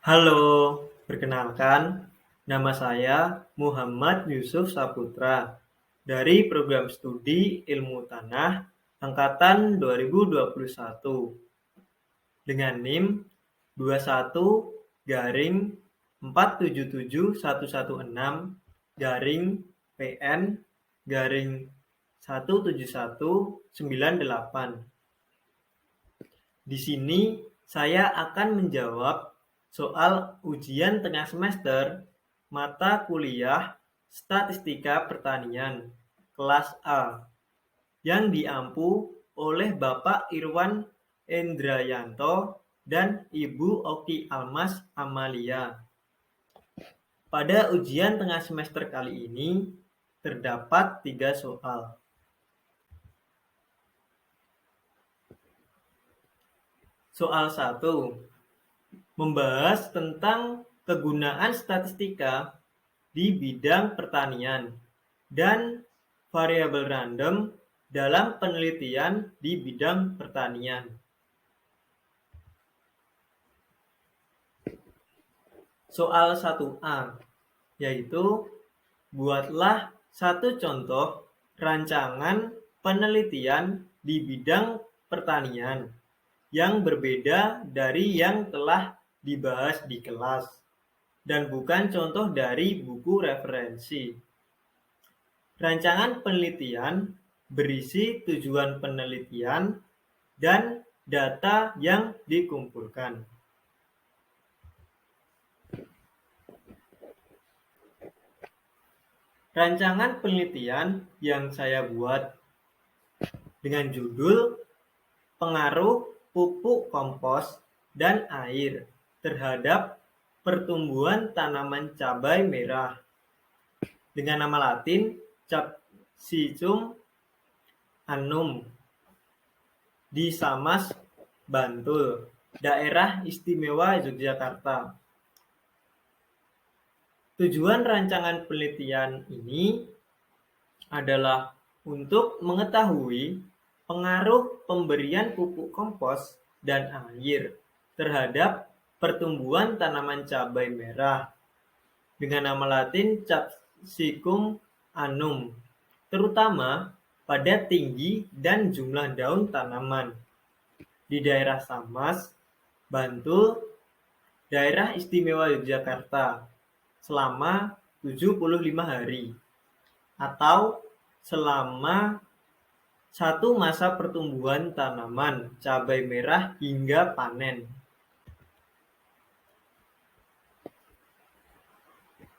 Halo, perkenalkan, nama saya Muhammad Yusuf Saputra dari Program Studi Ilmu Tanah Angkatan 2021 dengan NIM 21-477116 PN 17198. Di sini saya akan menjawab soal ujian tengah semester mata kuliah Statistika Pertanian kelas A yang diampu oleh Bapak Irwan Endrayanto dan Ibu Oki Almas Amalia. Pada ujian tengah semester kali ini terdapat 3 soal. Soal 1. Membahas tentang kegunaan statistika di bidang pertanian dan variabel random dalam penelitian di bidang pertanian. Soal 1A, yaitu buatlah satu contoh rancangan penelitian di bidang pertanian yang berbeda dari yang telah dibahas di kelas dan bukan contoh dari buku referensi. Rancangan penelitian berisi tujuan penelitian dan data yang dikumpulkan. Rancangan penelitian yang saya buat dengan judul Pengaruh Pupuk Kompos dan Air terhadap pertumbuhan tanaman cabai merah dengan nama latin Capsicum annum di Samas, Bantul, Daerah Istimewa Yogyakarta. Tujuan rancangan penelitian ini adalah untuk mengetahui pengaruh pemberian pupuk kompos dan air terhadap pertumbuhan tanaman cabai merah dengan nama latin Capsicum annum, terutama pada tinggi dan jumlah daun tanaman di daerah Samas, Bantul, Daerah Istimewa Yogyakarta selama 75 hari atau selama satu masa pertumbuhan tanaman cabai merah hingga panen.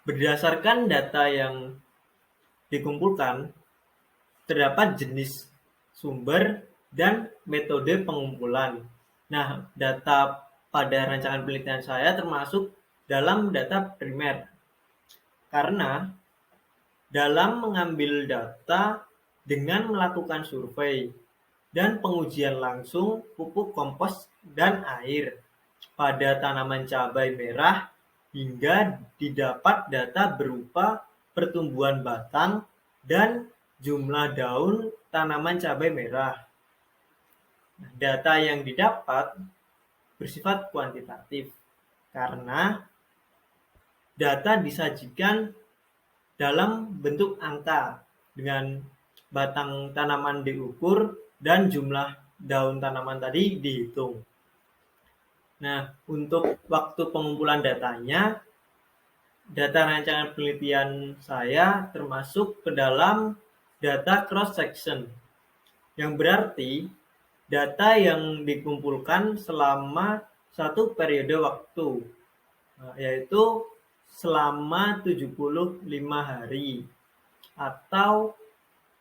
Berdasarkan data yang dikumpulkan, terdapat jenis sumber dan metode pengumpulan. Nah, data pada rancangan penelitian saya termasuk dalam data primer. Karena dalam mengambil data dengan melakukan survei dan pengujian langsung pupuk kompos dan air pada tanaman cabai merah hingga didapat data berupa pertumbuhan batang dan jumlah daun tanaman cabai merah. Data yang didapat bersifat kuantitatif karena data disajikan dalam bentuk angka dengan batang tanaman diukur dan jumlah daun tanaman tadi dihitung. Nah, untuk waktu pengumpulan datanya, data rancangan penelitian saya termasuk ke dalam data cross-section, yang berarti data yang dikumpulkan selama satu periode waktu, yaitu selama 75 hari atau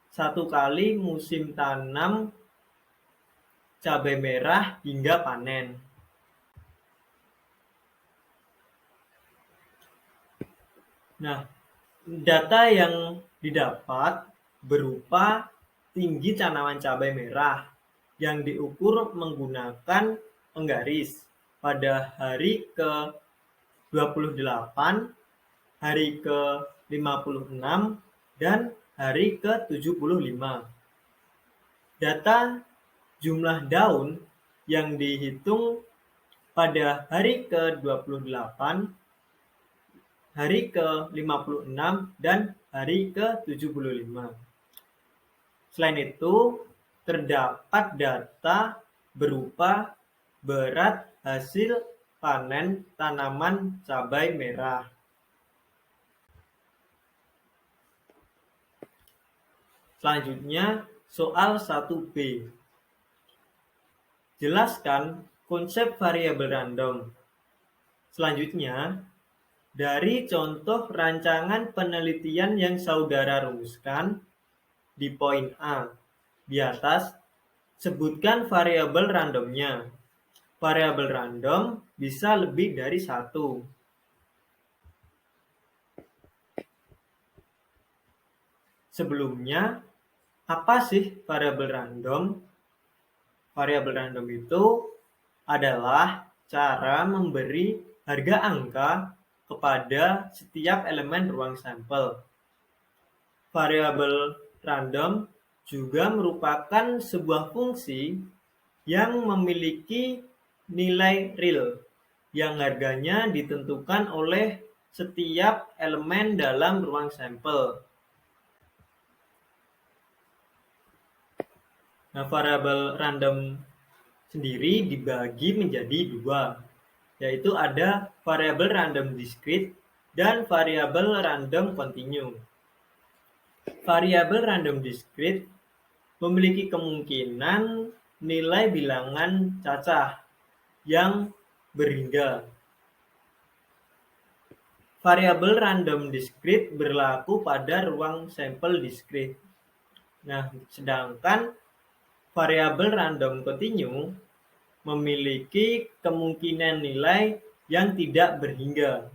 satu kali musim tanam cabai merah hingga panen. Nah, data yang didapat berupa tinggi tanaman cabai merah yang diukur menggunakan penggaris pada hari ke-28, hari ke-56, dan hari ke-75. Data jumlah daun yang dihitung pada hari ke-28, hari ke-56, dan hari ke-75. Selain itu, terdapat data berupa berat hasil panen tanaman cabai merah. Selanjutnya, soal 1B. Jelaskan konsep variabel random. Selanjutnya, dari contoh rancangan penelitian yang saudara rumuskan di poin A di atas, sebutkan variabel randomnya. Variabel random bisa lebih dari satu. Sebelumnya, apa sih variabel random? Variabel random itu adalah cara memberi harga angka kepada setiap elemen ruang sampel. Variabel random juga merupakan sebuah fungsi yang memiliki nilai real yang harganya ditentukan oleh setiap elemen dalam ruang sampel. Nah, variabel random sendiri dibagi menjadi dua, yaitu ada variabel random discrete dan variabel random continue. Variabel random discrete memiliki kemungkinan nilai bilangan cacah yang berhingga. Variabel random discrete berlaku pada ruang sampel discrete. Nah, sedangkan variabel random continue memiliki kemungkinan nilai yang tidak berhingga.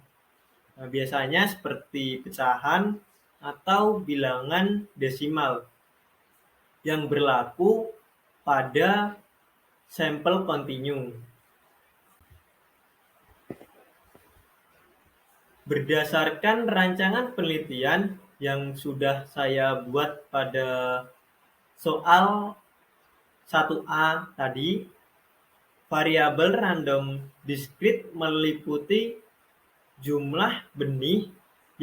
Nah, biasanya seperti pecahan atau bilangan desimal yang berlaku pada sampel continue. Berdasarkan rancangan penelitian yang sudah saya buat pada soal 1A tadi, variabel random discrete meliputi jumlah benih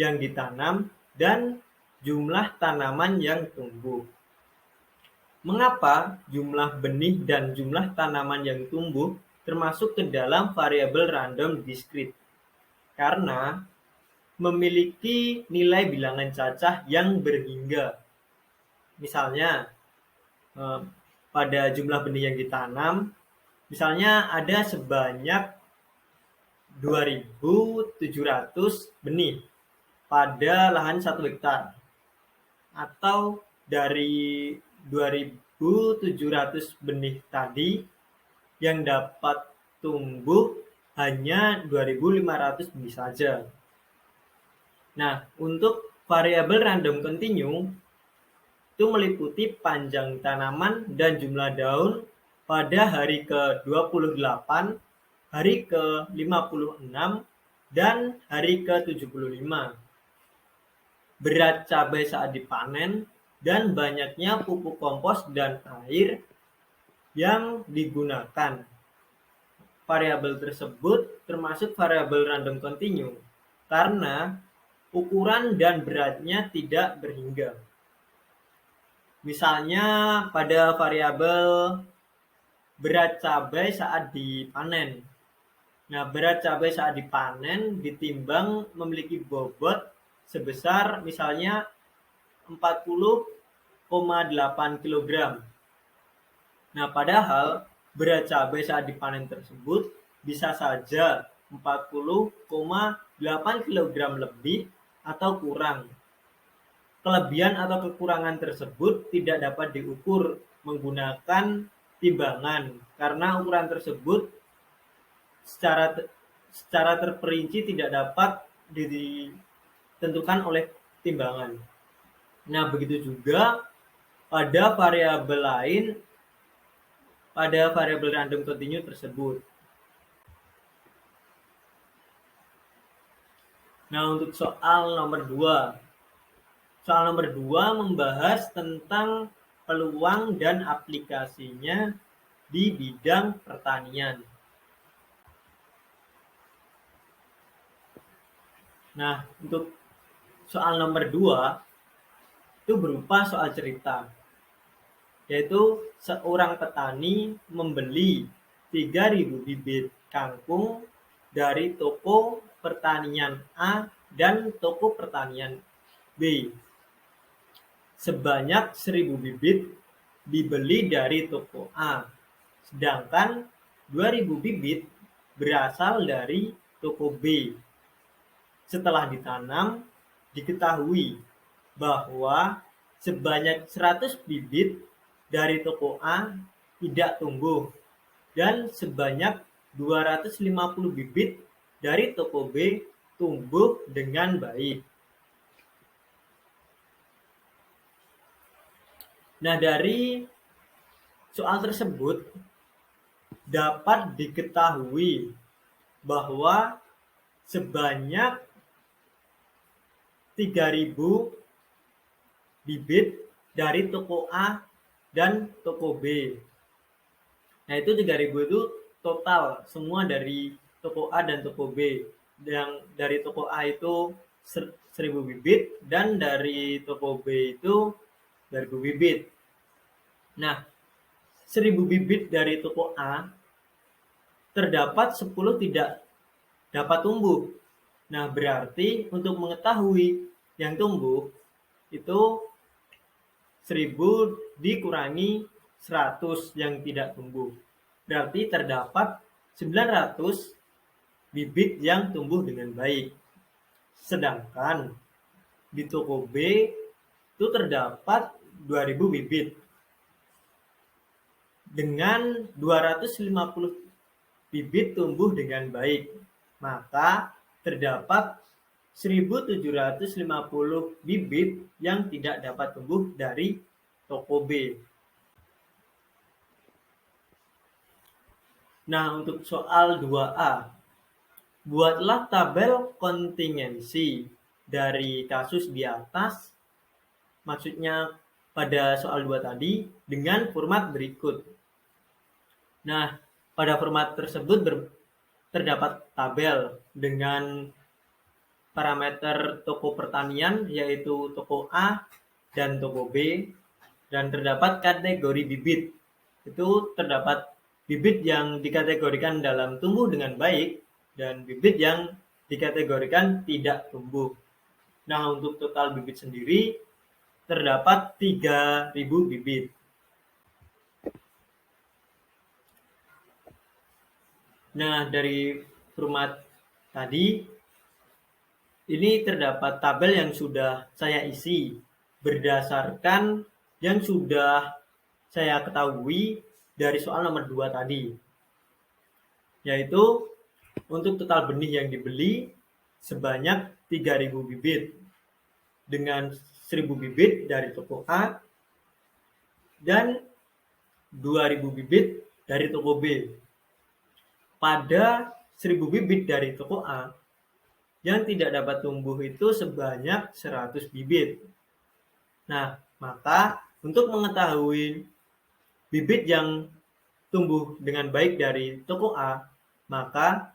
yang ditanam dan jumlah tanaman yang tumbuh. Mengapa jumlah benih dan jumlah tanaman yang tumbuh termasuk ke dalam variabel random discrete? Karena memiliki nilai bilangan cacah yang berhingga. Misalnya, pada jumlah benih yang ditanam, misalnya ada sebanyak 2.700 benih pada lahan 1 hektar. Atau dari 2.700 benih tadi yang dapat tumbuh hanya 2.500 benih saja. Nah, untuk variabel random continue itu meliputi panjang tanaman dan jumlah daun pada hari ke-28, hari ke-56, dan hari ke-75. Berat cabai saat dipanen, dan banyaknya pupuk kompos dan air yang digunakan. Variabel tersebut termasuk variabel random continue karena ukuran dan beratnya tidak berhingga. Misalnya pada variabel berat cabai saat dipanen. Nah, berat cabai saat dipanen ditimbang memiliki bobot sebesar misalnya 40,8 kg. Nah, padahal berat cabai saat dipanen tersebut bisa saja 40,8 kg lebih atau kurang. Kelebihan atau kekurangan tersebut tidak dapat diukur menggunakan timbangan karena ukuran tersebut secara terperinci tidak dapat ditentukan oleh timbangan. Nah, begitu juga pada variabel lain pada variabel random continue tersebut. Nah, untuk soal nomor 2. Soal nomor 2 membahas tentang peluang dan aplikasinya di bidang pertanian. Nah, untuk soal nomor 2 itu berupa soal cerita, yaitu seorang petani membeli 3.000 bibit kangkung dari toko pertanian A dan toko pertanian B. Sebanyak 1.000 bibit dibeli dari toko A, sedangkan 2.000 bibit berasal dari toko B. Setelah ditanam, diketahui bahwa sebanyak 100 bibit dari toko A tidak tumbuh dan sebanyak 250 bibit dari toko B tumbuh dengan baik. Nah, dari soal tersebut dapat diketahui bahwa sebanyak 3.000 bibit dari toko A dan toko B. Nah, itu 3.000 itu total semua dari toko A dan toko B. Yang dari toko A itu 1.000 bibit dan dari toko B itu 2.000 bibit. Nah, 1.000 bibit dari toko A terdapat 10 tidak dapat tumbuh. Nah, berarti untuk mengetahui yang tumbuh itu 1.000 dikurangi 100 yang tidak tumbuh. Berarti terdapat 900 bibit yang tumbuh dengan baik. Sedangkan di toko B itu terdapat 2.000 bibit. Dengan 250 bibit tumbuh dengan baik, maka terdapat 1.750 bibit yang tidak dapat tumbuh dari toko B. Nah, untuk soal 2A, buatlah tabel kontingensi dari kasus di atas, maksudnya pada soal 2 tadi, dengan format berikut. Nah, pada format tersebut terdapat tabel dengan parameter toko pertanian, yaitu toko A dan toko B, dan terdapat kategori bibit. Itu terdapat bibit yang dikategorikan dalam tumbuh dengan baik dan bibit yang dikategorikan tidak tumbuh. Nah, untuk total bibit sendiri terdapat 3.000 bibit. Nah, dari format tadi, ini terdapat tabel yang sudah saya isi berdasarkan yang sudah saya ketahui dari soal nomor 2 tadi. Yaitu untuk total benih yang dibeli sebanyak 3.000 bibit dengan 1.000 bibit dari toko A dan 2.000 bibit dari toko B. Pada 1.000 bibit dari toko A, yang tidak dapat tumbuh itu sebanyak 100 bibit. Nah, maka untuk mengetahui bibit yang tumbuh dengan baik dari toko A, maka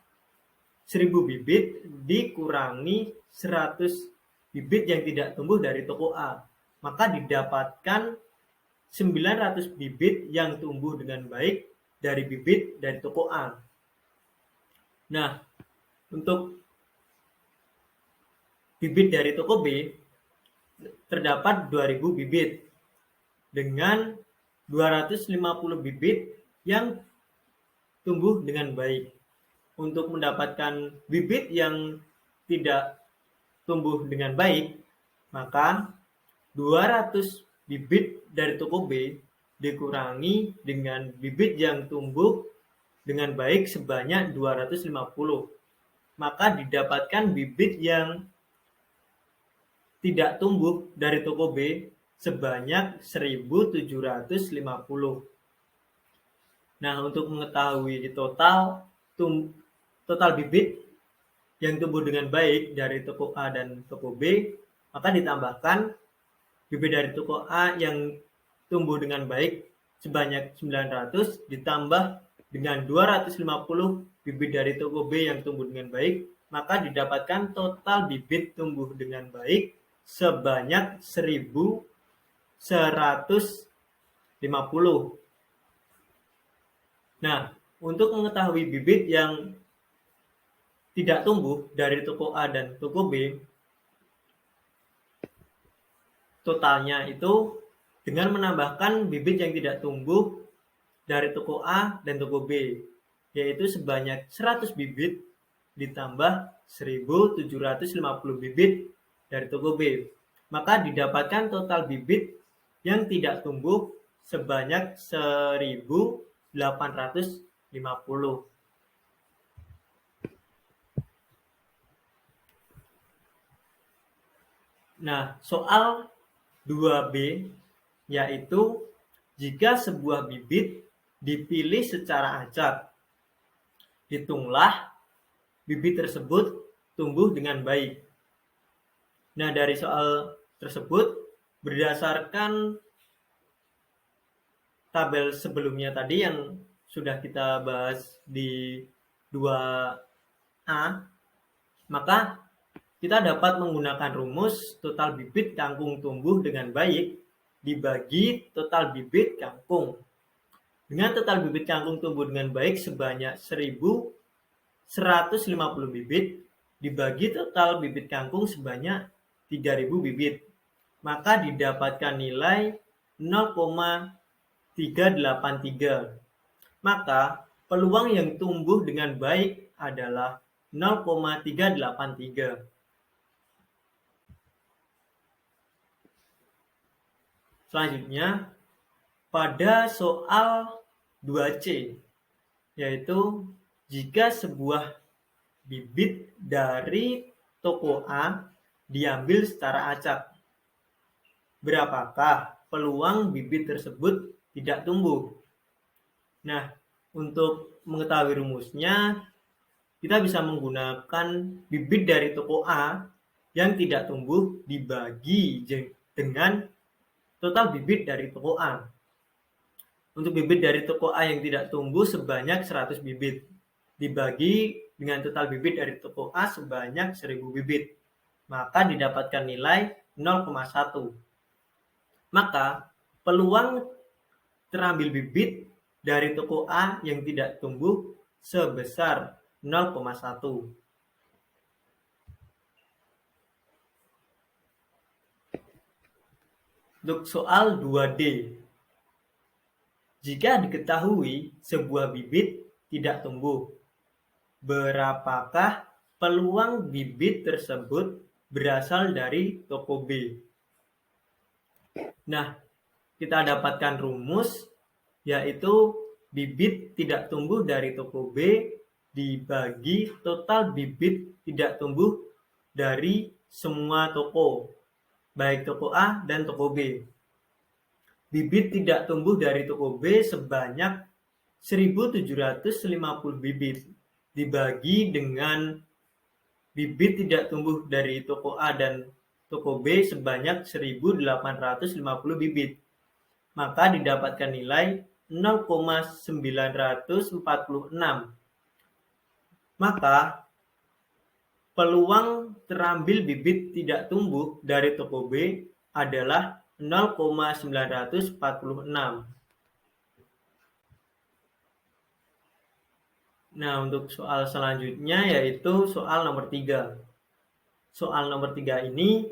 1.000 bibit dikurangi 100 bibit yang tidak tumbuh dari toko A. Maka didapatkan 900 bibit yang tumbuh dengan baik dari bibit dari toko A. Nah, untuk bibit dari toko B terdapat 2.000 bibit dengan 250 bibit yang tumbuh dengan baik. Untuk mendapatkan bibit yang tidak tumbuh dengan baik, maka 200 bibit dari toko B dikurangi dengan bibit yang tumbuh dengan baik sebanyak 250. Maka didapatkan bibit yang tidak tumbuh dari toko B sebanyak 1.750. Nah, untuk mengetahui total bibit yang tumbuh dengan baik dari toko A dan toko B, maka ditambahkan bibit dari toko A yang tumbuh dengan baik sebanyak 900 ditambah dengan 250 bibit dari toko B yang tumbuh dengan baik, maka didapatkan total bibit tumbuh dengan baik sebanyak 1.150. Nah, untuk mengetahui bibit yang tidak tumbuh dari toko A dan toko B, totalnya itu dengan menambahkan bibit yang tidak tumbuh dari toko A dan toko B, yaitu sebanyak 100 bibit ditambah 1.750 bibit dari toko B. Maka didapatkan total bibit yang tidak tumbuh sebanyak 1.850. Nah, soal 2B yaitu jika sebuah bibit dipilih secara acak, hitunglah bibit tersebut tumbuh dengan baik. Nah, dari soal tersebut berdasarkan tabel sebelumnya tadi yang sudah kita bahas di 2A, maka kita dapat menggunakan rumus total bibit kangkung tumbuh dengan baik dibagi total bibit kangkung. Dengan total bibit kangkung tumbuh dengan baik sebanyak 1.150 bibit dibagi total bibit kangkung sebanyak 3.000 bibit, maka didapatkan nilai 0,383. Maka peluang yang tumbuh dengan baik adalah 0,383. Selanjutnya, pada soal 2C, yaitu jika sebuah bibit dari toko A diambil secara acak, berapakah peluang bibit tersebut tidak tumbuh? Nah, untuk mengetahui rumusnya, kita bisa menggunakan bibit dari toko A yang tidak tumbuh dibagi dengan total bibit dari toko A. Untuk bibit dari toko A yang tidak tumbuh sebanyak 100 bibit dibagi dengan total bibit dari toko A sebanyak 1.000 bibit, maka didapatkan nilai 0,1. Maka peluang terambil bibit dari toko A yang tidak tumbuh sebesar 0,1. Untuk soal 2D, jika diketahui sebuah bibit tidak tumbuh, berapakah peluang bibit tersebut berasal dari toko B? Nah, kita dapatkan rumus yaitu bibit tidak tumbuh dari toko B dibagi total bibit tidak tumbuh dari semua toko, baik toko A dan toko B. Bibit tidak tumbuh dari toko B sebanyak 1.750 bibit dibagi dengan bibit tidak tumbuh dari toko A dan toko B sebanyak 1.850 bibit. Maka didapatkan nilai 0,946. Maka peluang terambil bibit tidak tumbuh dari toko B adalah 0,946. Nah, untuk soal selanjutnya yaitu soal nomor 3. Soal nomor 3 ini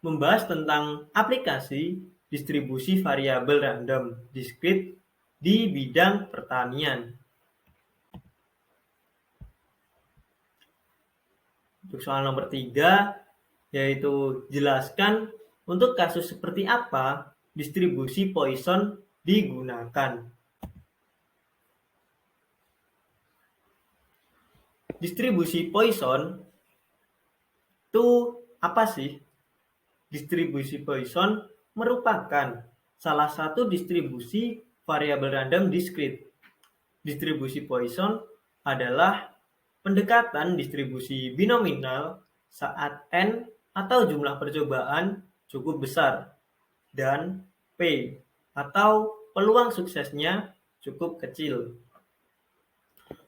membahas tentang aplikasi distribusi variabel random discrete di bidang pertanian. Untuk soal nomor 3, yaitu jelaskan untuk kasus seperti apa distribusi Poisson digunakan. Distribusi Poisson itu apa sih? Distribusi Poisson merupakan salah satu distribusi variabel random discrete. Distribusi Poisson adalah pendekatan distribusi binominal saat N atau jumlah percobaan cukup besar dan P atau peluang suksesnya cukup kecil.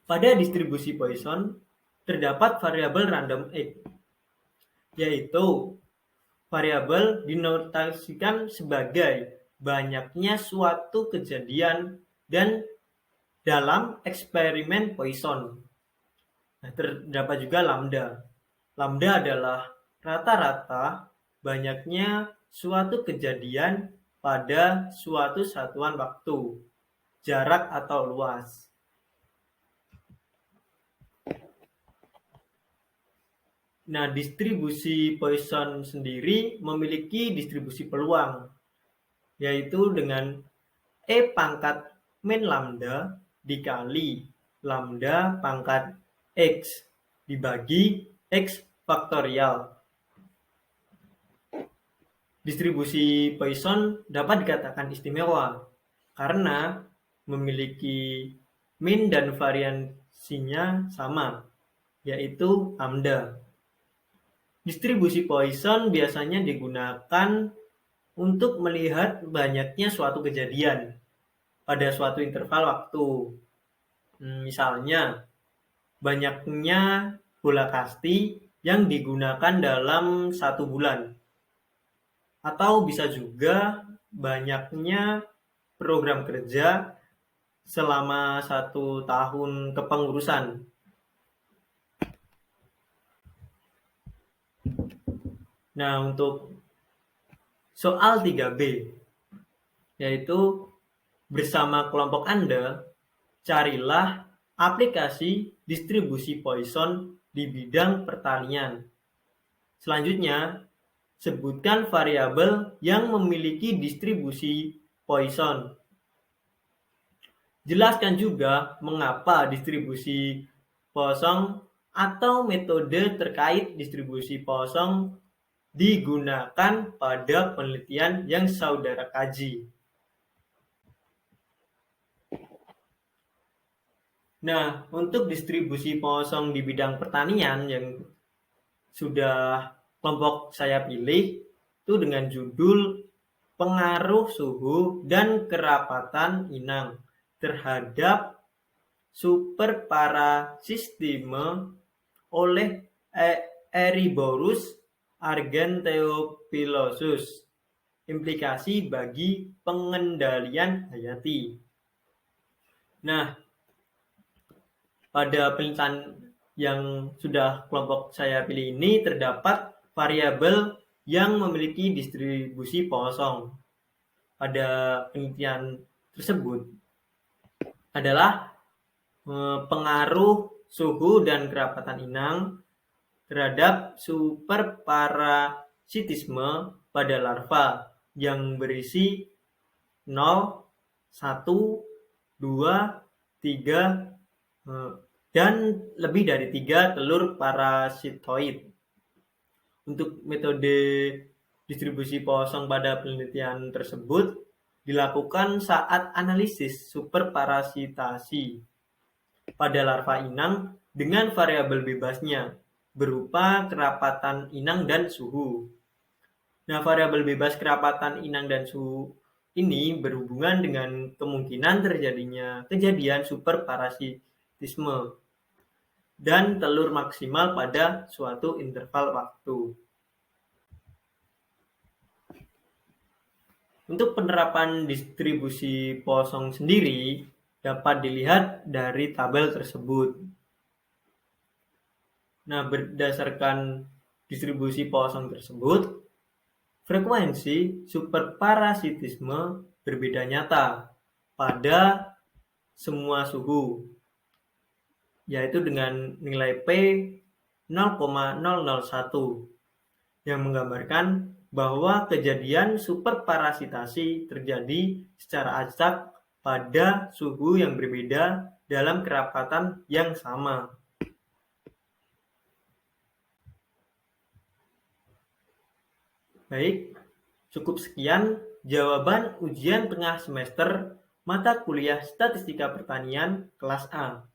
Pada distribusi Poisson, terdapat variabel random X, yaitu variabel dinotasikan sebagai banyaknya suatu kejadian dan dalam eksperimen Poisson. Nah, terdapat juga lambda. Lambda adalah rata-rata banyaknya suatu kejadian pada suatu satuan waktu, jarak atau luas. Nah, distribusi Poisson sendiri memiliki distribusi peluang, yaitu dengan E pangkat min lambda dikali lambda pangkat X dibagi X faktorial. Distribusi Poisson dapat dikatakan istimewa karena memiliki min dan variansinya sama, yaitu lambda. Distribusi Poisson biasanya digunakan untuk melihat banyaknya suatu kejadian pada suatu interval waktu. Misalnya, banyaknya bola kasti yang digunakan dalam 1 bulan. Atau bisa juga banyaknya program kerja selama 1 tahun kepengurusan. Nah, untuk soal 3B, yaitu bersama kelompok Anda, carilah aplikasi distribusi Poisson di bidang pertanian. Selanjutnya, sebutkan variabel yang memiliki distribusi Poisson. Jelaskan juga mengapa distribusi Poisson atau metode terkait distribusi Poisson digunakan pada penelitian yang saudara kaji. Nah, untuk distribusi Poisson di bidang pertanian yang sudah kelompok saya pilih itu dengan judul pengaruh suhu dan kerapatan inang terhadap superparasitime oleh Eriborus argenteophylosus, implikasi bagi pengendalian hayati. Nah, pada penelitian yang sudah kelompok saya pilih ini terdapat variabel yang memiliki distribusi Poisson. Pada penelitian tersebut adalah pengaruh suhu dan kerapatan inang terhadap superparasitisme pada larva yang berisi 0, 1, 2, 3, dan lebih dari 3 telur parasitoid. Untuk metode distribusi Poisson pada penelitian tersebut dilakukan saat analisis superparasitasi pada larva inang dengan variabel bebasnya berupa kerapatan inang dan suhu. Nah, variabel bebas kerapatan inang dan suhu ini berhubungan dengan kemungkinan terjadinya kejadian superparasitisme dan telur maksimal pada suatu interval waktu. Untuk penerapan distribusi Poisson sendiri dapat dilihat dari tabel tersebut. Nah, berdasarkan distribusi Poisson tersebut, frekuensi superparasitisme berbeda nyata pada semua suhu, yaitu dengan nilai P 0,001 yang menggambarkan bahwa kejadian superparasitasi terjadi secara acak pada suhu yang berbeda dalam kerapatan yang sama. Baik, cukup sekian jawaban ujian tengah semester mata kuliah Statistika Pertanian kelas A.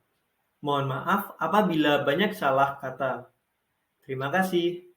Mohon maaf apabila banyak salah kata. Terima kasih.